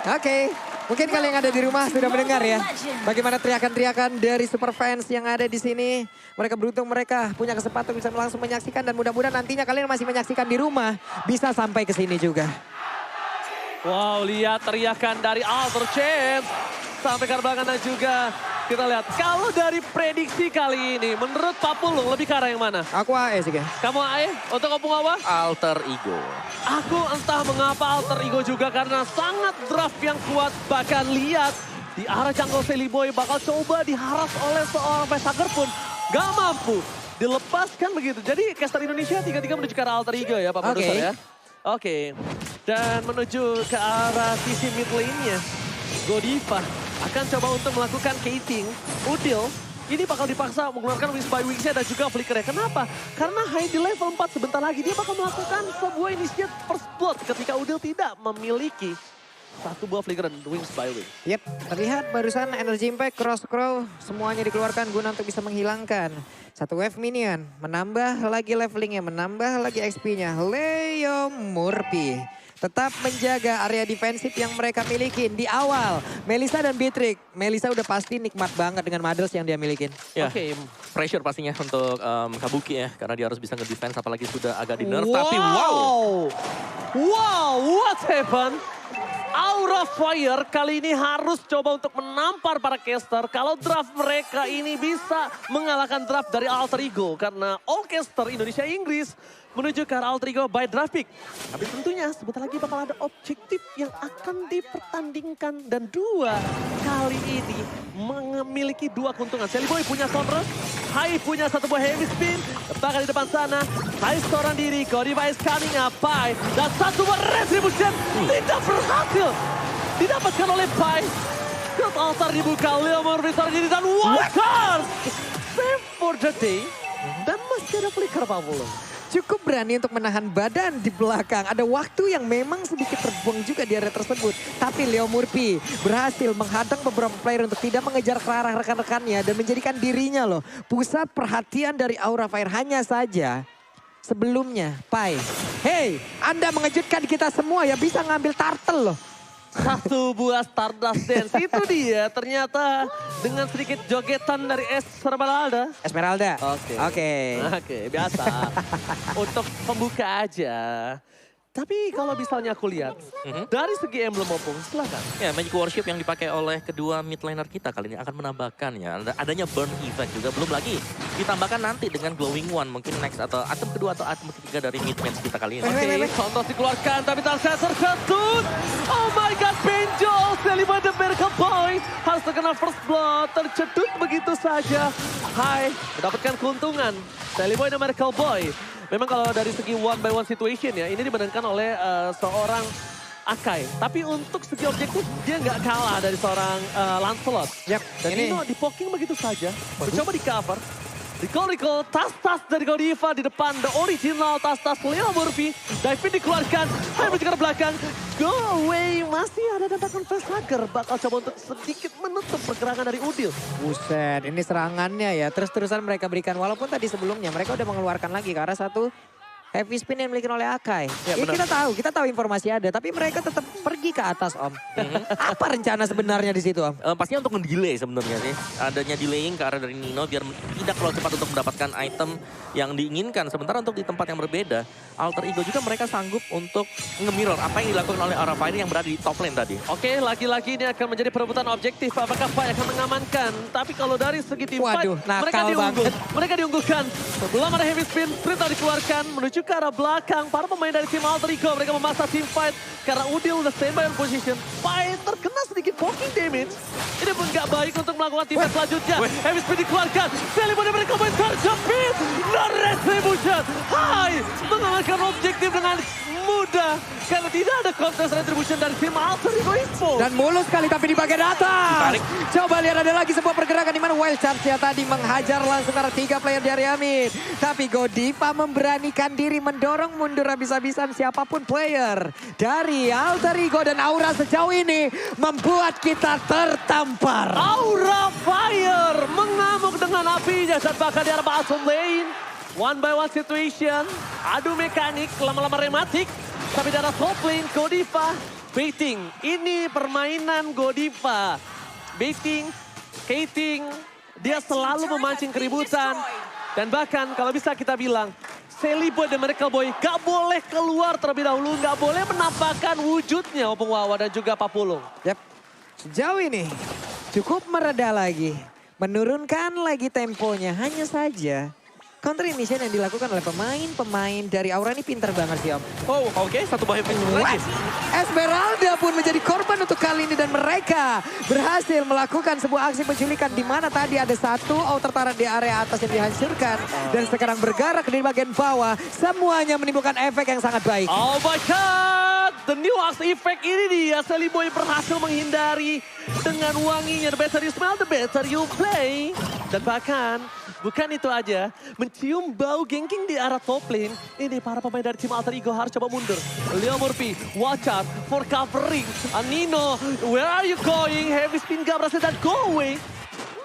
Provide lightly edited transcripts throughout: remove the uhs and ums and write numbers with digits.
Oke, mungkin kalian yang ada di rumah sudah mendengar ya. Bagaimana teriakan-teriakan dari super fans yang ada di sini. Mereka beruntung mereka punya kesempatan bisa langsung menyaksikan. Dan mudah-mudahan nantinya kalian masih menyaksikan di rumah. Bisa sampai ke sini juga. Wow, lihat teriakan dari Alter Chance. Sampai ke belakang dan juga kita lihat. Kalau dari prediksi kali ini, menurut Pak Pulung lebih ke arah yang mana? Aku AE sih, guys. Kamu AE? Untuk opung apa? Alter Ego. Aku entah mengapa Alter Ego juga karena sangat draft yang kuat. Bahkan lihat di arah jungle Silly Boy bakal coba diharas oleh seorang Facehacker pun gak mampu dilepaskan begitu. Jadi caster Indonesia 3-3 menuju ke arah Alter Ego ya Pak Produser ya. Oke. Dan menuju ke arah sisi mid lane-nya. Godiva akan coba untuk melakukan gating. Udil ini bakal dipaksa mengeluarkan Wings by Wings-nya dan juga Flicker-nya. Kenapa? Karena high di level 4 sebentar lagi dia bakal melakukan sebuah initiate first blood ketika Udil tidak memiliki satu buah Flicker dan Wings by Wings. Yep, terlihat barusan Energy Impact, Cross Crow semuanya dikeluarkan guna untuk bisa menghilangkan satu wave minion. Menambah lagi levelingnya, menambah lagi XP-nya. Leo Murphy tetap menjaga area defensif yang mereka miliki di awal. Melissa dan Beatrix. Melissa udah pasti nikmat banget dengan mothers yang dia milikin. Ya, pressure pastinya untuk Kabuki ya. Karena dia harus bisa nge-defense apalagi sudah agak di nerf. Tapi wow! Wow, what happened? Aura Fire kali ini harus coba untuk menampar para caster. Kalau draft mereka ini bisa mengalahkan draft dari Alter Ego. Karena all caster Indonesia Inggris menuju ke arah Alter Ego by draft pick. Tapi tentunya sebentar lagi bakal ada objektif yang akan dipertandingkan. Dan dua kali ini memiliki dua keuntungan. Silly Boy punya Sonra, Hai punya satu buah heavy spin. Bahkan di depan sana, Hai seorang diri, Godiva is coming up, Pai. Dan satu buah retribution tidak berhasil didapatkan oleh Pai. Field altar dibuka, Leo Murphy seorang diri dan Wildcard. Save for the day. Dan masih ada flicker Pak Pulung. Cukup berani untuk menahan badan di belakang. Ada waktu yang memang sedikit terbuang juga di area tersebut. Tapi Leo Murphy berhasil menghadang beberapa player untuk tidak mengejar ke arah rekan-rekannya. Dan menjadikan dirinya loh pusat perhatian dari Aura Fire. Hanya saja sebelumnya Pai. Hey, Anda mengejutkan kita semua ya, bisa ngambil turtle loh. Satu buah Stardust Dance, itu dia ternyata dengan sedikit jogetan dari Esmeralda. Esmeralda. Oke, biasa. Untuk pembuka aja. Tapi kalau misalnya aku lihat, dari segi emblem opung, silakan. Ya, Magic Worship yang dipakai oleh kedua mid laner kita kali ini akan menambahkan ya. Adanya burn effect juga, belum lagi ditambahkan nanti dengan glowing one. Mungkin next atau item kedua atau item ketiga dari mid match kita kali ini. Oke, contoh dikeluarkan tapi Tarsier terketut. Oh my god, Benjol, Selima the Miracle Boy. Harus terkena first blood, tercedut begitu saja. Hai, mendapatkan keuntungan. Selima the Miracle Boy. Memang kalau dari segi one by one situation ya, ini dimenangkan oleh seorang Akai. Tapi untuk segi objektif, dia nggak kalah dari seorang Lancelot. Yap, Dan ini di-poking begitu saja, mencoba di-cover. Recall, tas-tas dari Godiva di depan, the original tas-tas Leo Murphy. Dive dikeluarkan, Hai menuju ke belakang. Go away, masih ada tembakan Facehacker. Bakal coba untuk sedikit menutup pergerakan dari Udil. Buset, ini serangannya ya. Terus-terusan mereka berikan. Walaupun tadi sebelumnya mereka udah mengeluarkan lagi ke arah satu heavy spin yang dimiliki oleh Akai. Ya, kita tahu informasi ada. Tapi mereka tetap pergi ke atas Om. Apa rencana sebenarnya di situ Om? Pastinya untuk nge-delay sebenarnya sih. Adanya delaying ke arah dari Nino biar tidak terlalu cepat untuk mendapatkan item yang diinginkan. Sementara untuk di tempat yang berbeda, Alter Ego juga mereka sanggup untuk nge-mirror apa yang dilakukan oleh Aura Fire yang berada di top lane tadi. Oke, lagi-lagi ini akan menjadi perebutan objektif. Apakah Pai akan mengamankan? Tapi kalau dari segi tim fight, mereka diunggulkan. Sebelum ada heavy spin, sprint dikeluarkan menuju ke arah belakang. Para pemain dari tim Alter Ego, mereka memasak tim fight. Karena Udil udah standby on position. Pai terkena sedikit poking damage. Ini pun gak baik untuk melakukan tim fight selanjutnya. Heavy spin dikeluarkan. Selima mereka main terjepit. No retribution. Hai, mengalahkan objektif dengan mudah. Karena tidak ada contest retribution dari tim Alter Ego Info. Dan mulus sekali tapi di bagian atas. Coba lihat ada lagi sebuah pergerakan di mana Wild Charge-nya tadi menghajar langsung ke arah 3 player dari Amit. Tapi Godiva memberanikan diri mendorong mundur habis-habisan siapapun player dari Alter Ego. Dan Aura sejauh ini membuat kita tertampar. Aura Fire mengamuk dengan apinya saat bakal di arah bottom lane. One by one situation, adu mekanik, lama-lama rematik. Tapi dari top lane, Godiva baiting. Ini permainan Godiva. Baiting, skating, dia selalu memancing keributan. Dan bahkan kalau bisa kita bilang, Sally Boy dan Miracle Boy gak boleh keluar terlebih dahulu. Gak boleh menampakkan wujudnya Opung Wawa dan juga Papulung. Yap, sejauh ini cukup mereda lagi. Menurunkan lagi temponya, hanya saja counter initiation yang dilakukan oleh pemain-pemain dari Aura ini pintar banget sih Om. Oh oke, satu bahaya lagi. Esmeralda pun menjadi korban untuk kali ini dan mereka berhasil melakukan sebuah aksi penculikan di mana tadi ada satu outer turret di area atas yang dihancurkan dan sekarang bergerak di bagian bawah. Semuanya menimbulkan efek yang sangat baik. Oh my god, the new axe effect ini dia. Sally Boy berhasil menghindari dengan wanginya. The better you smell, the better you play. Dan bahkan bukan itu aja, mencium bau ganking di arah top lane. Ini para pemain dari tim Alter Ego harus coba mundur. Leo Murphy, watch out for covering. Nino, where are you going? Heavy spin gak berhasil dan go away.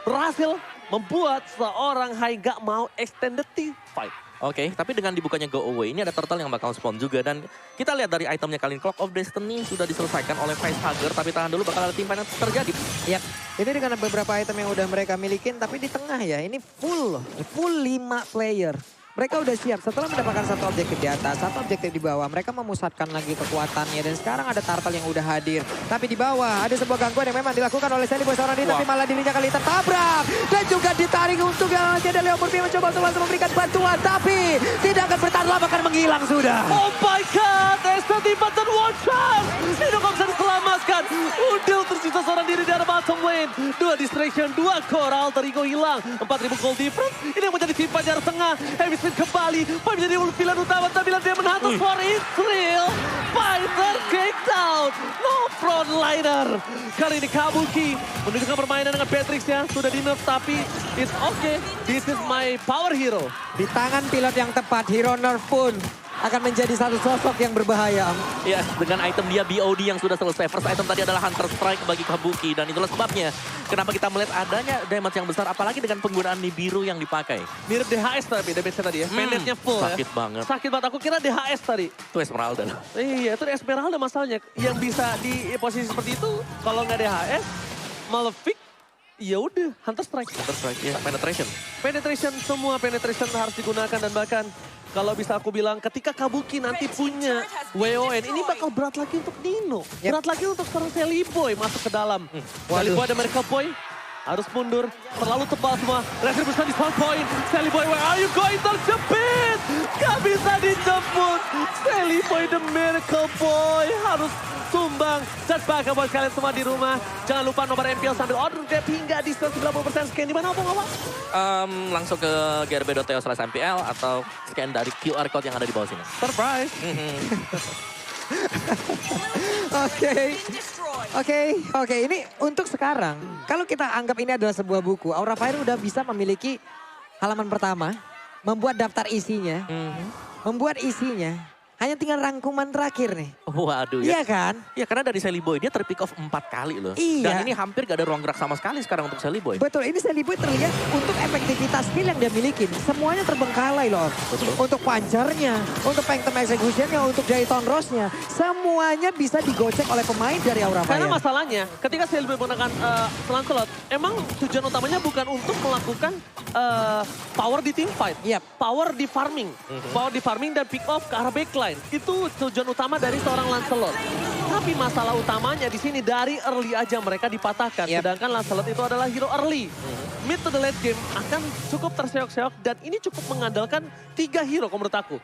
Berhasil membuat seorang Hai gak mau extended team fight. Oke, tapi dengan dibukanya go away, ini ada turtle yang bakal spawn juga. Dan kita lihat dari itemnya kali ini, Clock of Destiny sudah diselesaikan oleh Facehugger. Tapi tahan dulu, bakal ada tim fight yang terjadi. Yap, ini dengan beberapa item yang udah mereka milikin, tapi di tengah ya, ini full 5 player. Mereka udah siap setelah mendapatkan satu objektif di atas, satu objektif di bawah. Mereka memusatkan lagi kekuatannya dan sekarang ada turtle yang udah hadir. Tapi di bawah ada sebuah gangguan yang memang dilakukan oleh Sally Boy seorang diri, tapi malah dirinya kali tertabrak. Dan juga ditarik untuk yang ada Leo Murphy mencoba untuk langsung memberikan bantuan. Tapi tidak akan bertahan lama, akan menghilang sudah. Oh my god, Esther button one shot. Ini gak bisa diselamatkan. Udil tersisa seorang diri di arah bottom lane. 2 distraction, 2 core, Alter Ego hilang. 4.000 gold difference. Ini yang menjadi tim fight jarak tengah. Heavy spin kembali. Pai menjadi pilihan utama. Tapi dia menhantam for Israel. Fighter kicked out. No frontliner. Kali ini Kabuki menunjukkan permainan dengan Patrick ya. Sudah di nerf tapi it's okay. This is my power hero. Di tangan pilot yang tepat, Hero Nerf pun akan menjadi satu sosok yang berbahaya. Ya, dengan item dia BOD yang sudah selesai. First item tadi adalah Hunter Strike bagi Kabuki. Dan itulah sebabnya kenapa kita melihat adanya damage yang besar. Apalagi dengan penggunaan Nibiru yang dipakai. Mirip DHS tapi damage-nya tadi ya. Pendeknya full sakit ya. banget. Sakit banget. Aku kira DHS tadi. Itu Esmeralda. Iya, itu Esmeralda masalahnya. Yang bisa di posisi seperti itu, kalau nggak DHS, Malefic, ya udah Hunter Strike. Hunter Strike, ya. Penetration. Penetration, semua penetration harus digunakan dan bahkan kalau bisa aku bilang ketika Kabuki nanti punya WON, ini bakal berat lagi untuk Nino. Berat lagi untuk seorang Sally Boy masuk ke dalam. Sally Boy dan Miracle Boy harus mundur. Terlalu tebal semua. Retribution di spawn point. Sally Boy, where are you going? Terjepit! Gak bisa dijemput. Sally Boy the Miracle Boy harus tumbang. Dan bahkan buat kalian semua di rumah, jangan lupa nomor MPL sambil order gap hingga diskon 90% scan. Di mana Opung Wawa? Langsung ke grb.to/mpl atau scan dari QR code yang ada di bawah sini. Surprise. Oke. Ini untuk sekarang, kalau kita anggap ini adalah sebuah buku, Aura Fire udah bisa memiliki halaman pertama, membuat daftar isinya, membuat isinya. Hanya tinggal rangkuman terakhir nih. Waduh Iya ya. kan? Ya karena dari Sally Boy dia terpick off 4 kali loh. Iya. Dan ini hampir gak ada ruang gerak sama sekali sekarang untuk Sally Boy. Betul, ini Sally Boy terlihat untuk efektivitas skill yang dia miliki. Semuanya terbengkalai loh. Betul. Untuk pancarnya, untuk phantom executionnya, untuk Jaiton Rose-nya. Semuanya bisa digocek oleh pemain dari Aura Fire. Karena masalahnya ketika Sally Boy menggunakan Lancelot, emang tujuan utamanya bukan untuk melakukan power di team fight. Yap. Power di farming. Power di farming dan pick off ke arah backline. Itu tujuan utama dari seorang Lancelot. Tapi masalah utamanya di sini dari early aja mereka dipatahkan. Yep. Sedangkan Lancelot itu adalah hero early. Mid to the late game akan cukup terseok-seok dan ini cukup mengandalkan 3 hero kalau menurut aku.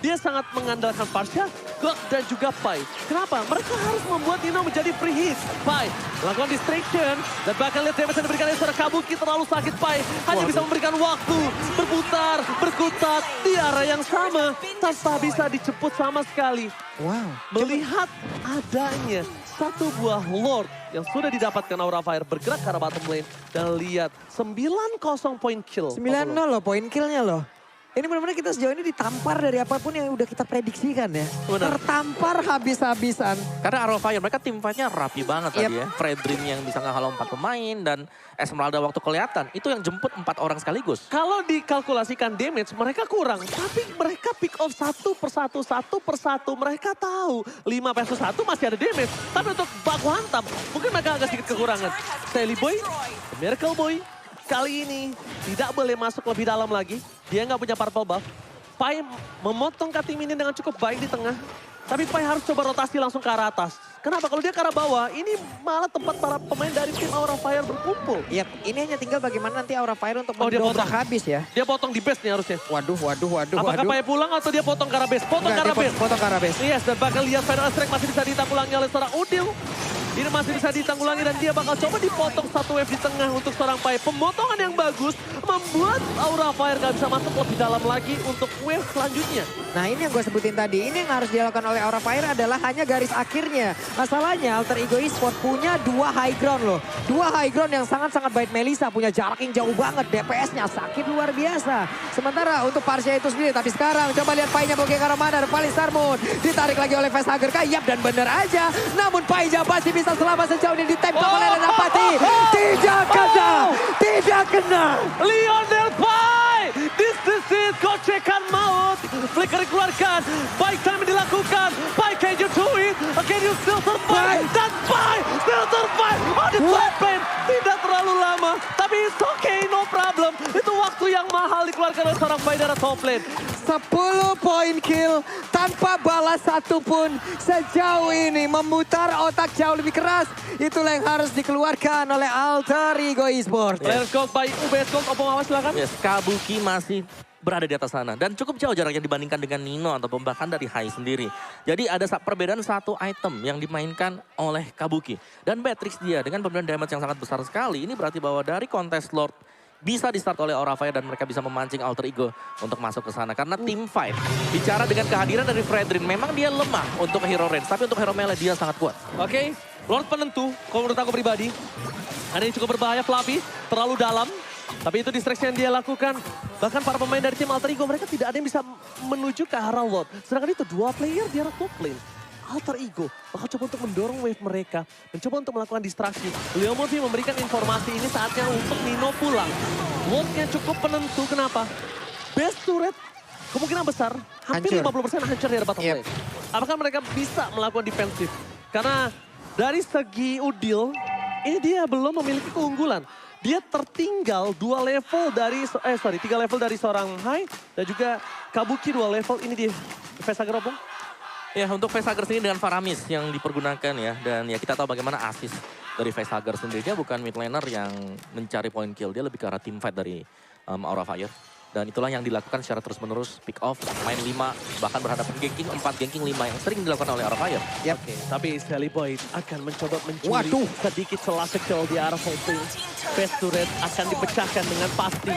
Dia sangat mengandalkan Parsha, Gok, dan juga Pai. Kenapa? Mereka harus membuat Nino menjadi free hit. Pai lakukan distraction dan bahkan lihat damage yang diberikan oleh seorang Kabuki terlalu sakit Pai. Hanya bisa memberikan waktu berputar, berkutat di arah yang sama tanpa bisa dijemput sama sekali. Wow. Melihat adanya satu buah Lord yang sudah didapatkan Aura Fire bergerak ke arah bottom lane dan lihat 9-0 point kill. 9-0 loh poin killnya loh. Ini benar-benar kita sejauh ini ditampar dari apapun yang udah kita prediksikan ya. Benar. Tertampar habis-habisan. Karena Aura Fire mereka tim fight-nya rapi banget tadi ya. Fredrin yang bisa ngehalau 4 pemain dan Esmeralda waktu kelihatan. Itu yang jemput 4 orang sekaligus. Kalau dikalkulasikan damage mereka kurang. Tapi mereka pick off satu persatu. Mereka tahu 5 versus 1 masih ada damage. Tapi untuk baku hantam mungkin mereka agak sedikit kekurangan. Sally Boy, Miracle Boy. Kali ini tidak boleh masuk lebih dalam lagi. Dia nggak punya purple buff. Pai memotong Katim ini dengan cukup baik di tengah. Tapi Pai harus coba rotasi langsung ke arah atas. Kenapa? Kalau dia ke arah bawah, ini malah tempat para pemain dari tim Aura Fire berkumpul. Iya, ini hanya tinggal bagaimana nanti Aura Fire untuk dia mendobrak potong. habis ya. Dia potong di base nih harusnya. Waduh. Apakah Pai pulang atau dia potong ke arah base? Potong ke arah base. Potong ke arah base. Yes, dan bakal lihat Final Strike masih bisa ditanggulangi oleh seorang Udil. Ini masih bisa ditanggulangi dan dia bakal coba dipotong satu wave di tengah untuk seorang Pai. Pemotongan yang bagus membuat Aura Fire gak bisa masuk lebih dalam lagi untuk wave selanjutnya. Nah ini yang gue sebutin tadi, ini yang harus dilakukan oleh Aura Fire adalah hanya garis akhirnya. Masalahnya Alter Ego Esports punya 2 high ground loh. 2 high ground yang sangat-sangat baik. Melissa punya jarak yang jauh banget, DPS-nya sakit luar biasa. Sementara untuk Parsia itu sendiri, tapi sekarang coba lihat Pai-nya mau ke arah mana. Paling Starmoon ditarik lagi oleh Facehugger, kayap dan bener aja. Namun Pai-nya masih bisa selamat sejauh ini di tap oleh Renapati. Tidak kena. Lionel Pai, this is it, gocekan maut. Flicker dikeluarkan, baik time dilakukan. Pai, can you do it? Can you still survive? Dan Pai still survive. Oh, the top lane tidak terlalu lama. Tapi it's okay, no problem. Itu waktu yang mahal dikeluarkan oleh seorang Pai dari top lane. 10 poin kill tanpa balas satupun sejauh ini. Memutar otak jauh lebih keras. Itulah yang harus dikeluarkan oleh Alter Ego Esports. Players Gold by UBS Gold, Opung awas silakan. Yes, Kabuki masih berada di atas sana. Dan cukup jauh jaraknya dibandingkan dengan Nino atau bahkan dari Hai sendiri. Jadi ada perbedaan satu item yang dimainkan oleh Kabuki. Dan Beatrix dia dengan pemberian damage yang sangat besar sekali. Ini berarti bahwa dari kontes Lord bisa di-start oleh Aura Fire dan mereka bisa memancing Alter Ego untuk masuk ke sana. Karena tim fight, bicara dengan kehadiran dari Fredrin, memang dia lemah untuk hero range. Tapi untuk hero melee dia sangat kuat. Oke, Lord penentu, kalau menurut aku pribadi. Ada yang cukup berbahaya, Fluffy, terlalu dalam. Tapi itu distraction yang dia lakukan. Bahkan para pemain dari tim Alter Ego, mereka tidak ada yang bisa menuju ke arah Lord. Sedangkan itu 2 player di arah top lane. Alter Ego bakal coba untuk mendorong wave mereka. Mencoba untuk melakukan distraksi. Leo Murphy memberikan informasi ini saatnya untuk Nino pulang. Lordnya cukup penentu, kenapa? Best turret kemungkinan besar hampir Hancur. 50% hancur di bottom lane. Apakah mereka bisa melakukan defensif? Karena dari segi Udil, ini dia belum memiliki keunggulan. Dia tertinggal 3 level dari seorang Hai dan juga Kabuki 2 level. Ini dia Facehugger Opung. Ya, untuk Facehugger sendiri dengan Faramis yang dipergunakan ya. Dan ya kita tahu bagaimana assist dari Facehugger sendiri. Dia bukan mid laner yang mencari point kill. Dia lebih ke arah team fight dari Aura Fire. Dan itulah yang dilakukan secara terus-menerus, pick off, main 5, bahkan berhadapan ganking 4, ganking 5 yang sering dilakukan oleh Aura Fire. Oke, tapi Sally Boy akan mencoba mencuri sedikit celah kecil di arah top lane. Best turret akan dipecahkan dengan pasti.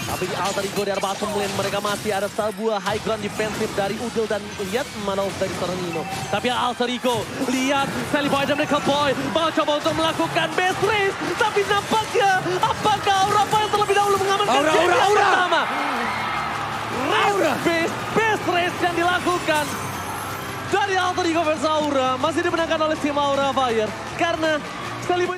Tapi di Alter Ego di arah bottom lane mereka masih ada sebuah high ground defensif dari Udil dan lihat Manov dari seorang Nino. Tapi Alter Ego, lihat Sally Boy dan Nickel Boy mau coba untuk melakukan best race. Tapi nampaknya apakah Aura Fire terlebih dahulu mengamankan game yang pertama? Best race yang dilakukan dari Alter Ego versus Aura masih dimenangkan oleh tim Aura Fire karena Sally Boy